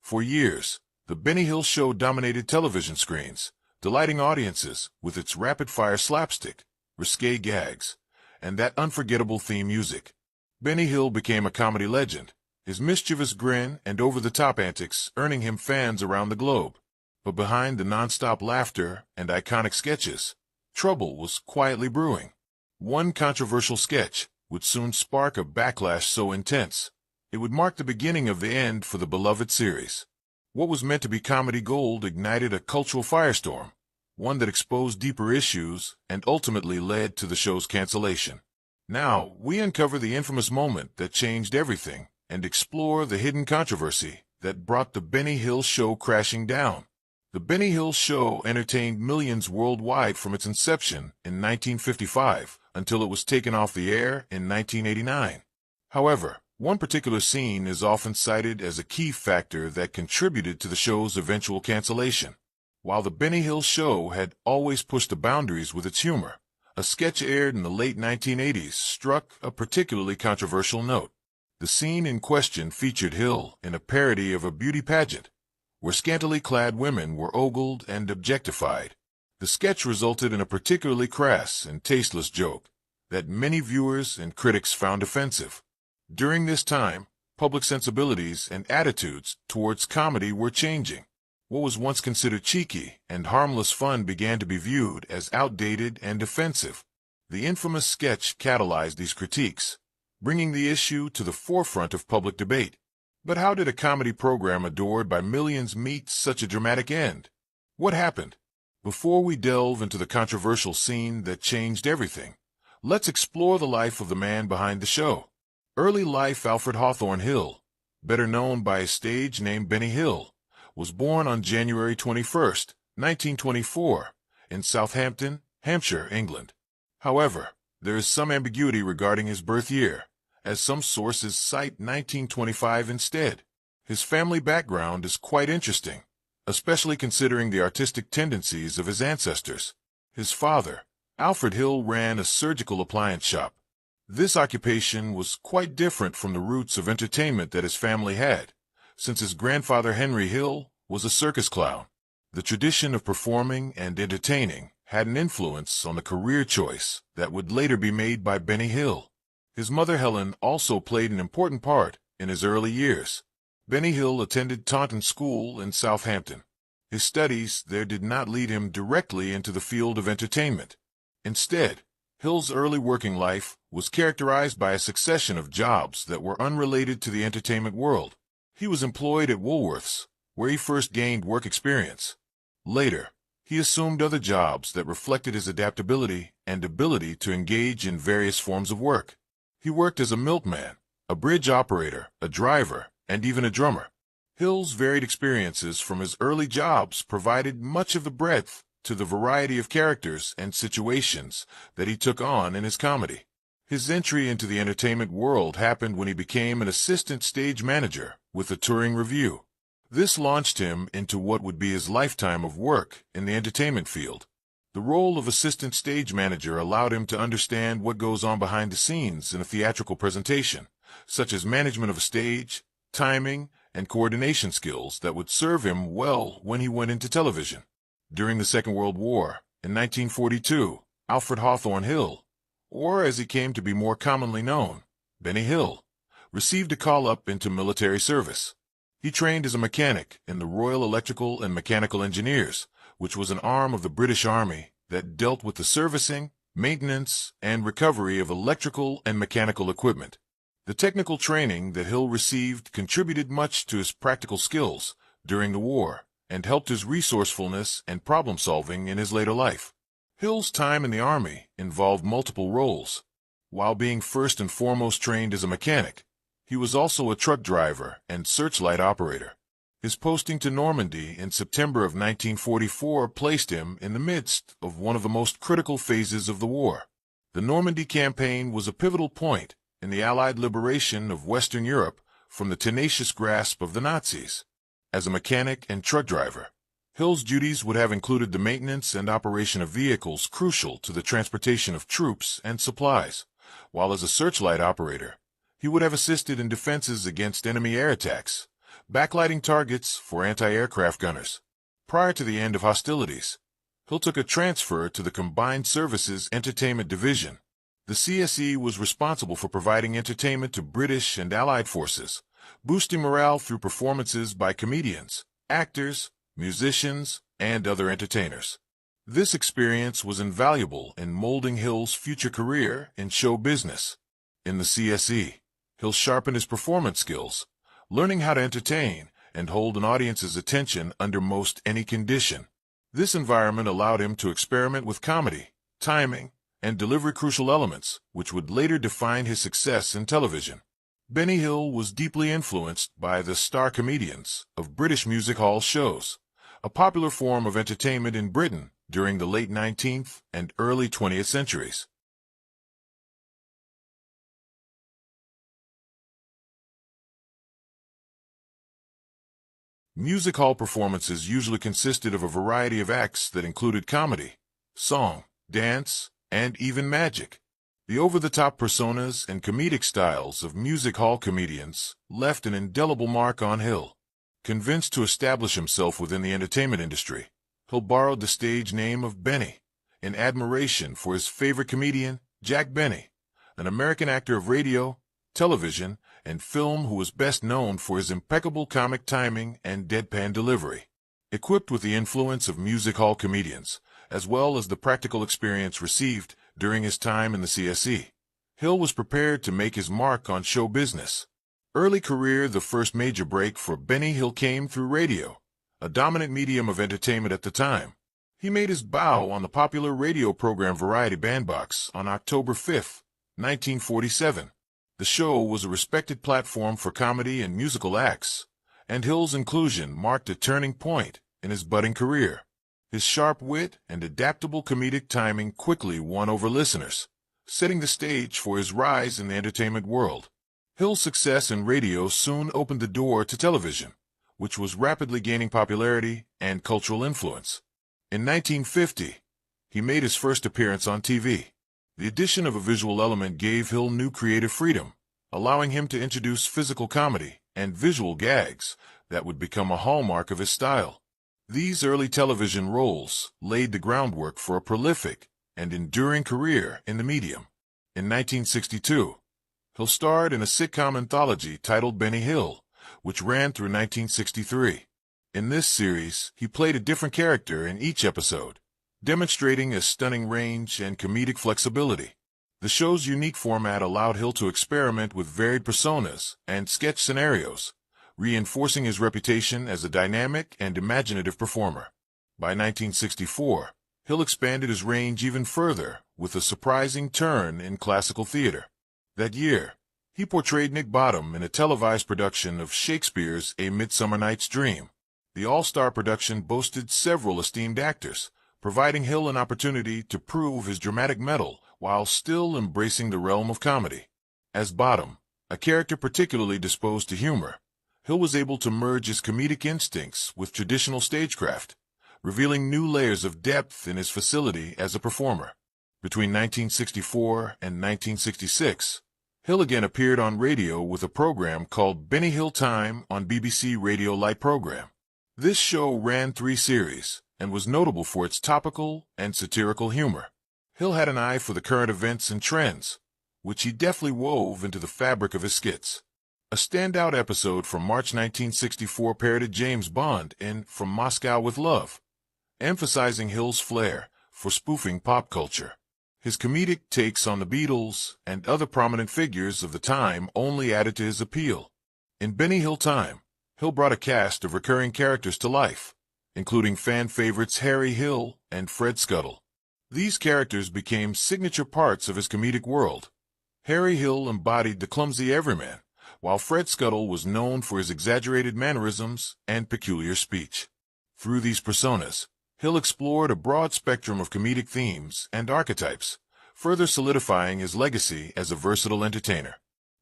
For years, The Benny Hill Show dominated television screens, delighting audiences with its rapid-fire slapstick, risque gags, and that unforgettable theme music. Benny Hill became a comedy legend, his mischievous grin and over-the-top antics earning him fans around the globe. But behind the non-stop laughter and iconic sketches, trouble was quietly brewing. One controversial sketch would soon spark a backlash so intense, it would mark the beginning of the end for the beloved series. What was meant to be comedy gold ignited a cultural firestorm, one that exposed deeper issues and ultimately led to the show's cancellation. Now, we uncover the infamous moment that changed everything and explore the hidden controversy that brought The Benny Hill Show crashing down. The Benny Hill Show entertained millions worldwide from its inception in 1955 until it was taken off the air in 1989. However, one particular scene is often cited as a key factor that contributed to the show's eventual cancellation. While The Benny Hill Show had always pushed the boundaries with its humor, a sketch aired in the late 1980s struck a particularly controversial note. The scene in question featured Hill in a parody of a beauty pageant, where scantily clad women were ogled and objectified. The sketch resulted in a particularly crass and tasteless joke that many viewers and critics found offensive. During this time, public sensibilities and attitudes towards comedy were changing. What was once considered cheeky and harmless fun began to be viewed as outdated and offensive. The infamous sketch catalyzed these critiques, bringing the issue to the forefront of public debate. But how did a comedy program adored by millions meet such a dramatic end? What happened? Before we delve into the controversial scene that changed everything, let's explore the life of the man behind the show. Early life: Alfred Hawthorne Hill, better known by his stage name Benny Hill, was born on January 21, 1924, in Southampton, Hampshire, England. However, there is some ambiguity regarding his birth year, as some sources cite 1925 instead. His family background is quite interesting, especially considering the artistic tendencies of his ancestors. His father, Alfred Hill, ran a surgical appliance shop. This occupation was quite different from the roots of entertainment that his family had, since his grandfather Henry Hill was a circus clown. The tradition of performing and entertaining had an influence on the career choice that would later be made by Benny Hill. His mother Helen also played an important part in his early years. Benny Hill attended Taunton School in Southampton. His studies there did not lead him directly into the field of entertainment. Instead, Hill's early working life was characterized by a succession of jobs that were unrelated to the entertainment world. He was employed at Woolworths, where he first gained work experience. Later, he assumed other jobs that reflected his adaptability and ability to engage in various forms of work. He worked as a milkman, a bridge operator, a driver, and even a drummer. Hill's varied experiences from his early jobs provided much of the breadth to the variety of characters and situations that he took on in his comedy. His entry into the entertainment world happened when he became an assistant stage manager with a touring revue. This launched him into what would be his lifetime of work in the entertainment field. The role of assistant stage manager allowed him to understand what goes on behind the scenes in a theatrical presentation, such as management of a stage, timing, and coordination skills that would serve him well when he went into television. During the Second World War, in 1942, Alfred Hawthorne Hill, or as he came to be more commonly known, Benny Hill, received a call-up into military service. He trained as a mechanic in the Royal Electrical and Mechanical Engineers, which was an arm of the British Army that dealt with the servicing, maintenance, and recovery of electrical and mechanical equipment. The technical training that Hill received contributed much to his practical skills during the war and helped his resourcefulness and problem-solving in his later life. Hill's time in the Army involved multiple roles. While being first and foremost trained as a mechanic, he was also a truck driver and searchlight operator. His posting to Normandy in September of 1944 placed him in the midst of one of the most critical phases of the war. The Normandy campaign was a pivotal point in the Allied liberation of Western Europe from the tenacious grasp of the Nazis. As a mechanic and truck driver, Hill's duties would have included the maintenance and operation of vehicles crucial to the transportation of troops and supplies, while as a searchlight operator, he would have assisted in defenses against enemy air attacks, backlighting targets for anti-aircraft gunners. Prior to the end of hostilities, Hill took a transfer to the Combined Services Entertainment Division. The CSE was responsible for providing entertainment to British and Allied forces, boosting morale through performances by comedians, actors, musicians, and other entertainers. This experience was invaluable in molding Hill's future career in show business. In the CSE, Hill sharpened his performance skills, learning how to entertain and hold an audience's attention under most any condition. This environment allowed him to experiment with comedy, timing, and deliver crucial elements, which would later define his success in television. Benny Hill was deeply influenced by the star comedians of British music hall shows, a popular form of entertainment in Britain during the late 19th and early 20th centuries. Music hall performances usually consisted of a variety of acts that included comedy, song, dance, and even magic. The over-the-top personas and comedic styles of music hall comedians left an indelible mark on Hill. Convinced to establish himself within the entertainment industry, Hill borrowed the stage name of Benny in admiration for his favorite comedian, Jack Benny, an American actor of radio, television, and film who was best known for his impeccable comic timing and deadpan delivery. Equipped with the influence of music hall comedians, as well as the practical experience received during his time in the CSE, Hill was prepared to make his mark on show business. Early career. The first major break for Benny Hill came through radio, a dominant medium of entertainment at the time. He made his bow on the popular radio program Variety Bandbox on October 5, 1947. The show was a respected platform for comedy and musical acts, and Hill's inclusion marked a turning point in his budding career. His sharp wit and adaptable comedic timing quickly won over listeners, setting the stage for his rise in the entertainment world. Hill's success in radio soon opened the door to television, which was rapidly gaining popularity and cultural influence. In 1950, he made his first appearance on TV. The addition of a visual element gave Hill new creative freedom, allowing him to introduce physical comedy and visual gags that would become a hallmark of his style. These early television roles laid the groundwork for a prolific and enduring career in the medium. In 1962, Hill starred in a sitcom anthology titled Benny Hill, which ran through 1963. In this series, he played a different character in each episode, demonstrating a stunning range and comedic flexibility. The show's unique format allowed Hill to experiment with varied personas and sketch scenarios, reinforcing his reputation as a dynamic and imaginative performer. By 1964, Hill expanded his range even further with a surprising turn in classical theater. That year, he portrayed Nick Bottom in a televised production of Shakespeare's A Midsummer Night's Dream. The all-star production boasted several esteemed actors, providing Hill an opportunity to prove his dramatic mettle while still embracing the realm of comedy. As Bottom, a character particularly disposed to humor, Hill was able to merge his comedic instincts with traditional stagecraft, revealing new layers of depth in his facility as a performer. Between 1964 and 1966, Hill again appeared on radio with a program called Benny Hill Time on BBC Radio Light program. This show ran 3 series and was notable for its topical and satirical humor. Hill had an eye for the current events and trends, which he deftly wove into the fabric of his skits. A standout episode from March 1964 parodied James Bond in From Moscow with Love, emphasizing Hill's flair for spoofing pop culture. His comedic takes on the Beatles and other prominent figures of the time only added to his appeal. In Benny Hill Time, Hill brought a cast of recurring characters to life, including fan favorites Harry Hill and Fred Scuttle. These characters became signature parts of his comedic world. Harry Hill embodied the clumsy everyman, while Fred Scuttle was known for his exaggerated mannerisms and peculiar speech. Through these personas, Hill explored a broad spectrum of comedic themes and archetypes, further solidifying his legacy as a versatile entertainer.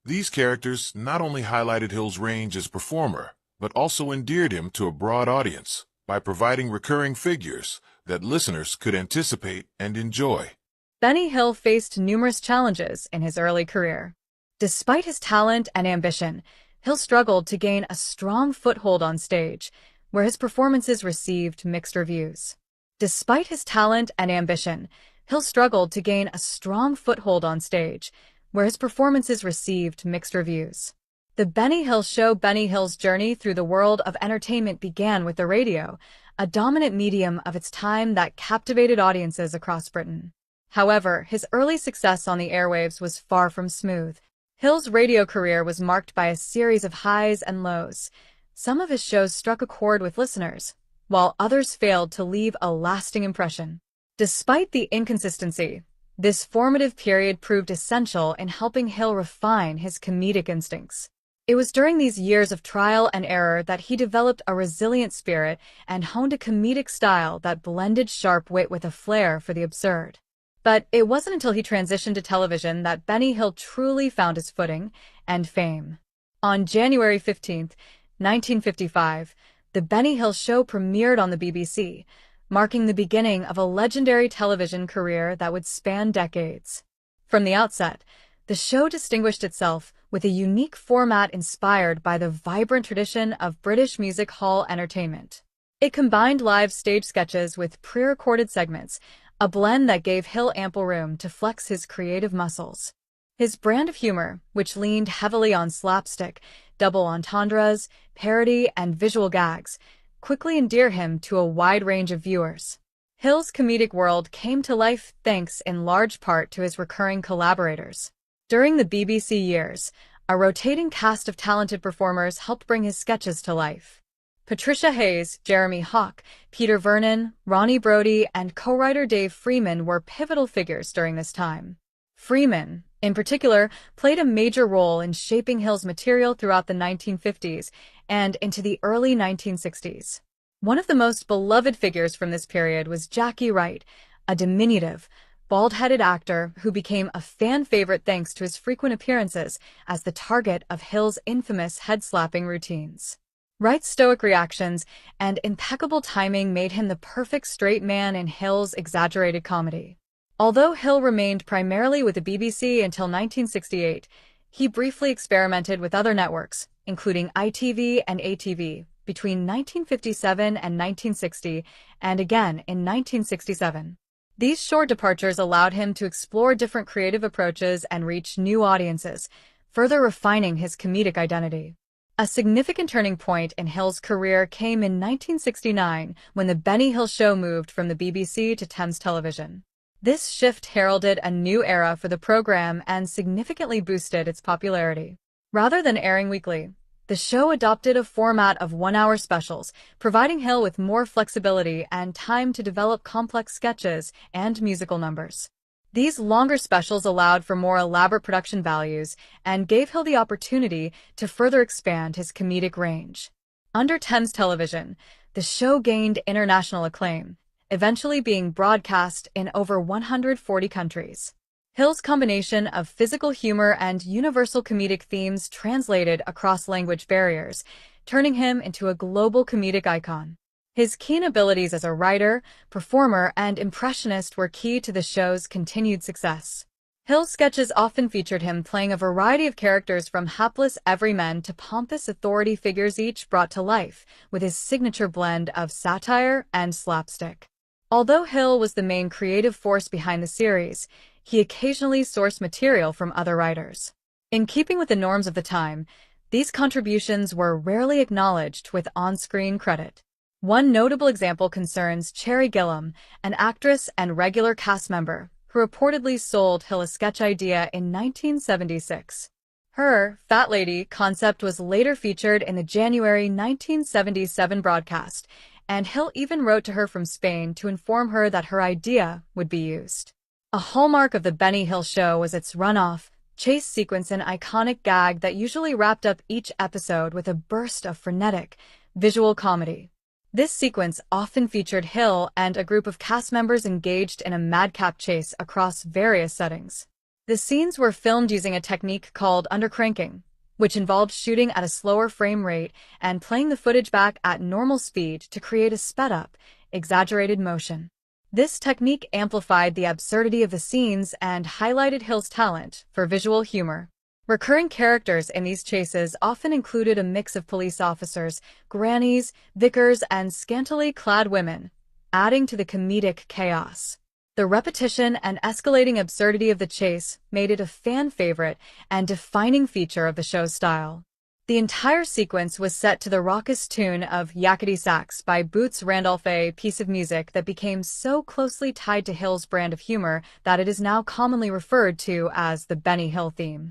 These characters not only highlighted Hill's range as a performer, but also endeared him to a broad audience by providing recurring figures that listeners could anticipate and enjoy. Benny Hill faced numerous challenges in his early career. Despite his talent and ambition, Hill struggled to gain a strong foothold on stage, where his performances received mixed reviews. Despite his talent and ambition, Hill struggled to gain a strong foothold on stage, where his performances received mixed reviews. The Benny Hill Show. Benny Hill's journey through the world of entertainment began with the radio, a dominant medium of its time that captivated audiences across Britain. However, his early success on the airwaves was far from smooth. Hill's radio career was marked by a series of highs and lows. Some of his shows struck a chord with listeners, while others failed to leave a lasting impression. Despite the inconsistency, this formative period proved essential in helping Hill refine his comedic instincts. It was during these years of trial and error that he developed a resilient spirit and honed a comedic style that blended sharp wit with a flair for the absurd. But it wasn't until he transitioned to television that Benny Hill truly found his footing and fame. On January 15, 1955, The Benny Hill Show premiered on the BBC, marking the beginning of a legendary television career that would span decades. From the outset, the show distinguished itself with a unique format inspired by the vibrant tradition of British music hall entertainment. It combined live stage sketches with pre-recorded segments, a blend that gave Hill ample room to flex his creative muscles. His brand of humor, which leaned heavily on slapstick, double entendres, parody, and visual gags, quickly endeared him to a wide range of viewers. Hill's comedic world came to life thanks in large part to his recurring collaborators. During the BBC years, a rotating cast of talented performers helped bring his sketches to life. Patricia Hayes, Jeremy Hawke, Peter Vernon, Ronnie Brody, and co-writer Dave Freeman were pivotal figures during this time. Freeman, in particular, played a major role in shaping Hill's material throughout the 1950s and into the early 1960s. One of the most beloved figures from this period was Jackie Wright, a diminutive, bald-headed actor who became a fan favorite thanks to his frequent appearances as the target of Hill's infamous head-slapping routines. Wright's stoic reactions and impeccable timing made him the perfect straight man in Hill's exaggerated comedy. Although Hill remained primarily with the BBC until 1968, he briefly experimented with other networks, including ITV and ATV, between 1957 and 1960, and again in 1967. These short departures allowed him to explore different creative approaches and reach new audiences, further refining his comedic identity. A significant turning point in Hill's career came in 1969 when The Benny Hill Show moved from the BBC to Thames Television. This shift heralded a new era for the program and significantly boosted its popularity. Rather than airing weekly, the show adopted a format of one-hour specials, providing Hill with more flexibility and time to develop complex sketches and musical numbers. These longer specials allowed for more elaborate production values and gave Hill the opportunity to further expand his comedic range. Under Thames Television, the show gained international acclaim, eventually being broadcast in over 140 countries. Hill's combination of physical humor and universal comedic themes translated across language barriers, turning him into a global comedic icon. His keen abilities as a writer, performer, and impressionist were key to the show's continued success. Hill's sketches often featured him playing a variety of characters from hapless everymen to pompous authority figures, each brought to life with his signature blend of satire and slapstick. Although Hill was the main creative force behind the series, he occasionally sourced material from other writers. In keeping with the norms of the time, these contributions were rarely acknowledged with on-screen credit. One notable example concerns Cherry Gilliam, an actress and regular cast member, who reportedly sold Hill a sketch idea in 1976. Her Fat Lady concept was later featured in the January 1977 broadcast, and Hill even wrote to her from Spain to inform her that her idea would be used. A hallmark of The Benny Hill Show was its run-off, chase sequence, an iconic gag that usually wrapped up each episode with a burst of frenetic, visual comedy. This sequence often featured Hill and a group of cast members engaged in a madcap chase across various settings. The scenes were filmed using a technique called undercranking, which involved shooting at a slower frame rate and playing the footage back at normal speed to create a sped-up, exaggerated motion. This technique amplified the absurdity of the scenes and highlighted Hill's talent for visual humor. Recurring characters in these chases often included a mix of police officers, grannies, vicars, and scantily clad women, adding to the comedic chaos. The repetition and escalating absurdity of the chase made it a fan favorite and defining feature of the show's style. The entire sequence was set to the raucous tune of Yakety Sax by Boots Randolph, a piece of music that became so closely tied to Hill's brand of humor that it is now commonly referred to as the Benny Hill theme.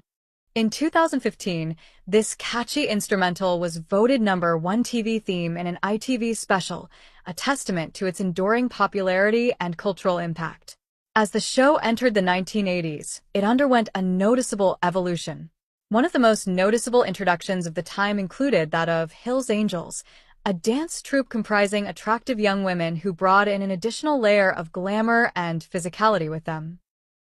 In 2015, this catchy instrumental was voted #1 TV theme in an ITV special, a testament to its enduring popularity and cultural impact. As the show entered the 1980s, it underwent a noticeable evolution. One of the most noticeable introductions of the time included that of Hill's Angels, a dance troupe comprising attractive young women who brought in an additional layer of glamour and physicality with them.